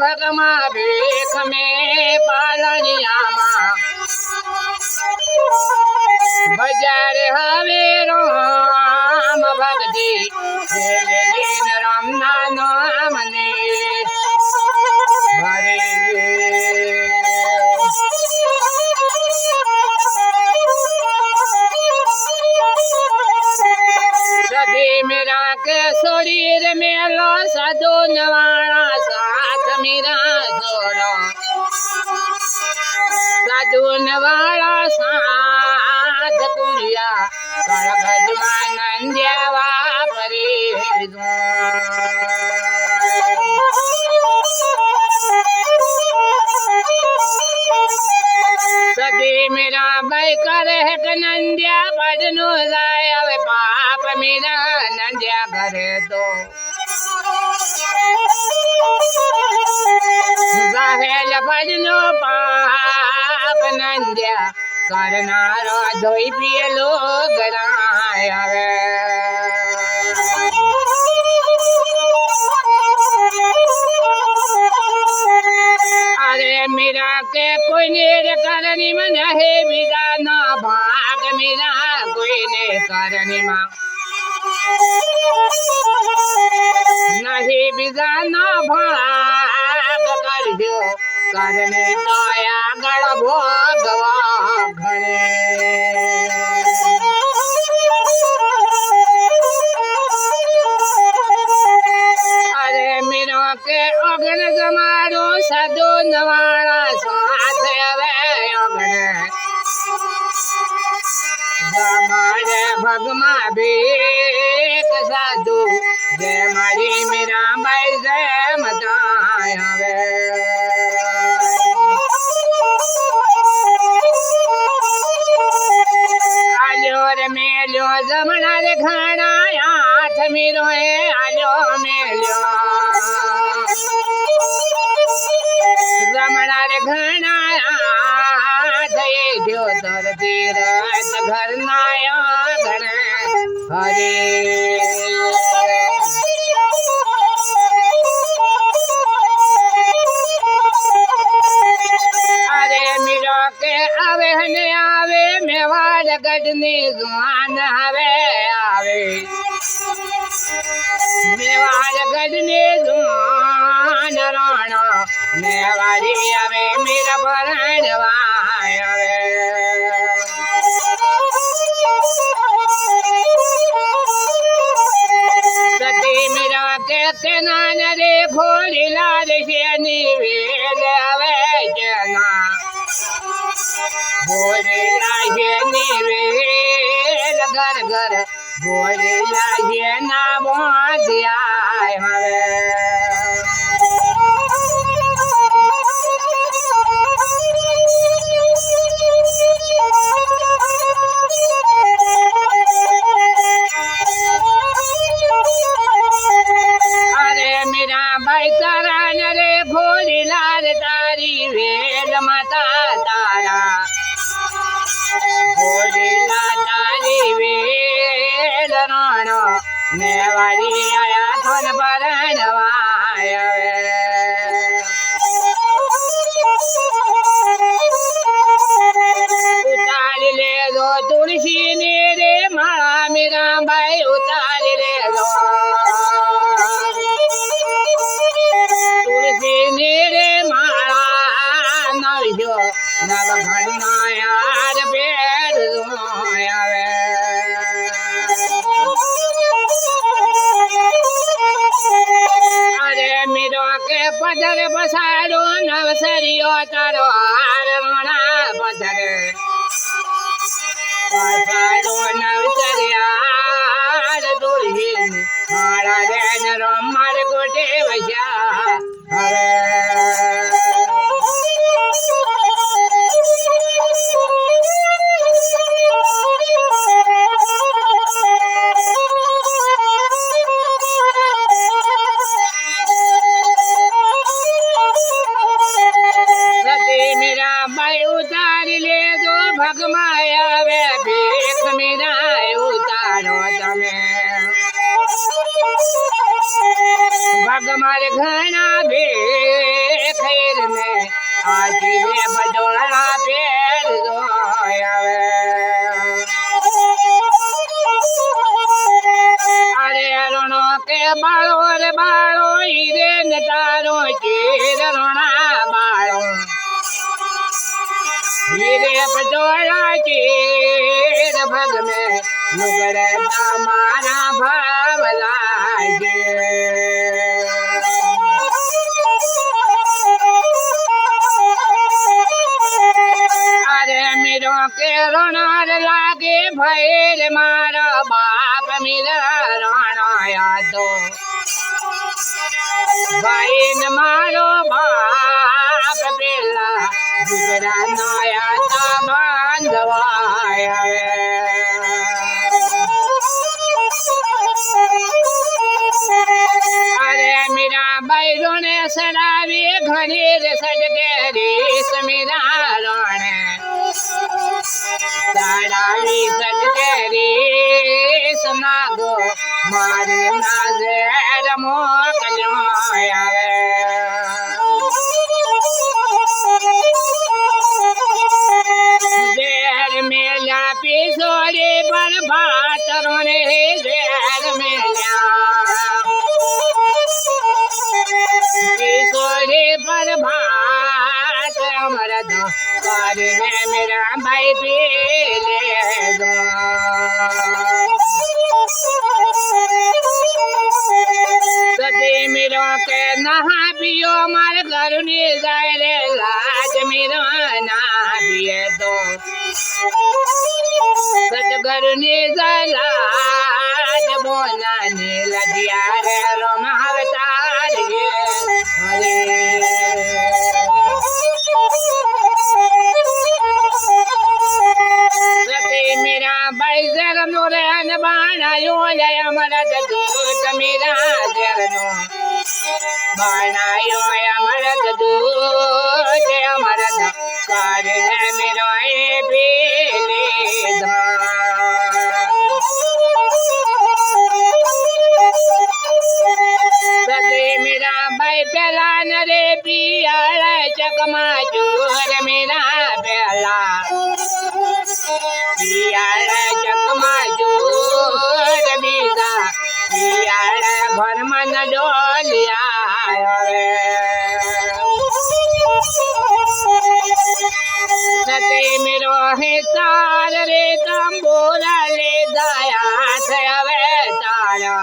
भगमा भीख में पालनियामा बजार हवे राम भगती लीन राम नाम ने हरे सदी मेरा के शरीर में लो सदो नवाणा साथ मेरा जोड़ो साधु नवाणा साथ कुड़िया कर भजमान देवा परी सदी मेरा भाई करे नंदिया पढ़नो जाए अब पाप मेरा नंदिया करे तो जाहेल पढ़नो पाप नंदिया करना रो धोई पिए लोग राय अरे मेरा के कोई नेर करनी मन है बिदा ना भाग मेरा कोई ने करनी मां नहीं बिदा ना भाग कर दो करने काया गड़ भोगवा घरे अरे मेरा के अगन जमारो सदो नवाणा साथ अवे अगन जमारे भगमा भीख साधु जय मारी मेरा भाई जय मताया आलो रे मेलो जमना रे खाना हाथ मेरो है आलो मेलो जमना रे खाना हाथ ये जो तर तीरथ घर नाया गण हरे आवे हने आवे मेवाड़ गढ़नी जुआन हवे आवे मेवाड़ गढ़नी जुआन राणा मेवाड़ी आवे मेरा परणवा आवे सती मेरा के नान रे घोड़ी लाल से निवेल आवे जना बोले लागे निवेल घर घर बोले लागे ना बोझिया हवे अरे मेरा भाई करान रे भोली लाल तारी वेल माता तारा भोलीला तारी वेल राणो मेवाड़ी आया थोन परणवा उतार ले दो तुलसी ने रे माला मेरा भाई उतार ले दो तुलसी ने रे माला नवजो नव घड़ना यार बेर आवे अरे मेरो के पधर बसाड़ो नवसरियो तारो हार रोना पधर बसाड़ो नवसरिया दुल्हीन मारा देन रोमर कोटे बजा भगमाया वे भीख मेरा उतारो तमे भगमार घना भे आजी रे बजोड़ा पेड़ जोयावे अरे रोनो के बालो रे बालो हीरे नटारो चीर रोना बालो हीरे बजोड़ा चीर भग में मुगड़ मारा भावला अरे मेरो के रोनार लागे भैर मारो बाप मेरा रोना यादो भाईन मारो बाप बेला गुजरा नया ता बांधवाया अरे मेरा बैरो ने सड़ावी घनी रे सटके रीस मेरा रोने सड़ावी सटके रीस नागो मारे नाजेर मोकलो आवे देर मेला पिसोरे पर भात रोने देर मेला पिसोरे पर भात मरद करने मेरा भाई पीले दो सती मेरो के नहा पियो मार करुणी जाए रे लाज मेरो ना पिए दो सतगरुणी लाज बोला नील दिया रे रोम अवतार सती मेरा भाई जगनो रे बाणा यो ले अमरत दूत मेरा जगनो बाणा यो अमरत दूत अमरत कारण मेरो ए पीले सती मेरा भाई पहला नरे पियाल चकमा चूर मेरा पहला पियाल चकमा चूर बीजा पियाल भर मन डोलिया सती मेरो है तार रे तंबोरा ले दया थवे तारा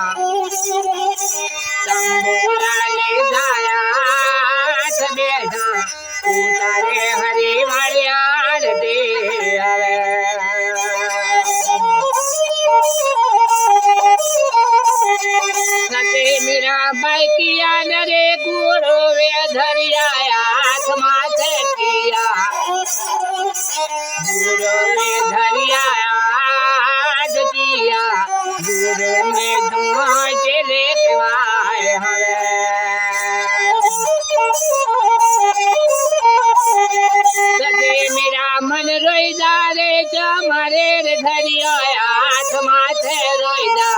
तंबोरा ले दया बेटा उतारे हरी वालियार दे आवे सती मेरा बाइकिया नरे गुरु वे धरिया हाथ माथे किया गुरु ने धरिया हाथ किया गुरु ने धुआं चले वाए हवे सती मेरा मन रोईदा रे चमरे रे धरिया हाथ माथे रोईदा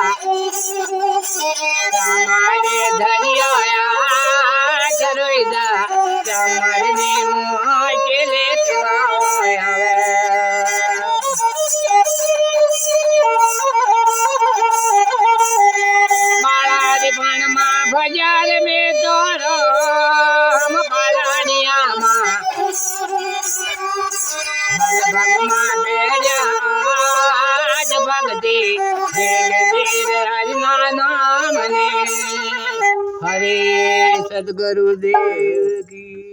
हमारे धरिया हाथ रोईदा चमर ने मुँह चले बाला रे पण माँ बाजार में तोरो हम बालानिया माँ भग माँ बेजा आज भगती वीर हरिना नाम ने हरे सद्गुरुदेव की।